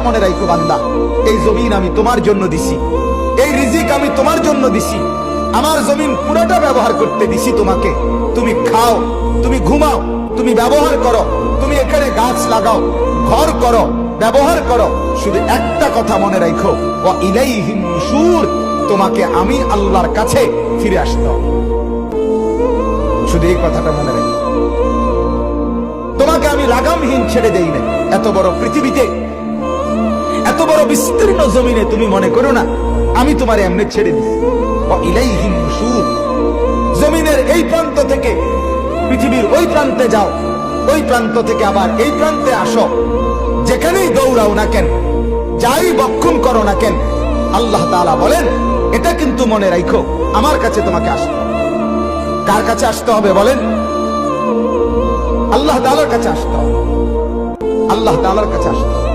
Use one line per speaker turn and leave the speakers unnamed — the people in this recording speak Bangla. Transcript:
মনে রাখো বান্দা, এই জমিন আমি তোমার জন্য দিছি, এই রিজিক আমি তোমার জন্য দিছি, আমার জমিন পুরোটা ব্যবহার করতে দিছি তোমাকে। তুমি খাও, তুমি ঘুমাও, তুমি ব্যবহার করো, তুমি এখানে গাছ লাগাও, ঘর করো, ব্যবহার করো। শুধু একটা কথা মনে রাখো, ওয়া ইলাইহিন নুশুর, তোমাকে আমি আল্লাহর কাছে ফিরে আসতে হবে। শুধু এই কথাটা মনে রাখো। তোমাকে আমি লাগামহীন ছেড়ে দেই না। এত বড় পৃথিবীতে, এত বড় বিস্তীর্ণ জমিনে তুমি মনে করো না আমি তোমার এমনি ছেড়ে দিছি। ওয়া ইলাইহিন নুশুর, জমিনের এই প্রান্ত থেকে পৃথিবীর ওই প্রান্তে যাও, ওই প্রান্ত থেকে আবার এই প্রান্তে আসো, যেখানেই দৌড়াও না কেন, যাই বক্ষণ করো না কেন, আল্লাহ তাআলা বলেন এটা কিন্তু মনে রাখো, আমার কাছে তোমাকে আসতে হবে। কার কাছে আসতে হবে বলেন? আল্লাহ তাআলার কাছে আসতে হবে। আল্লাহ তাআলার কাছে আসতে হবে।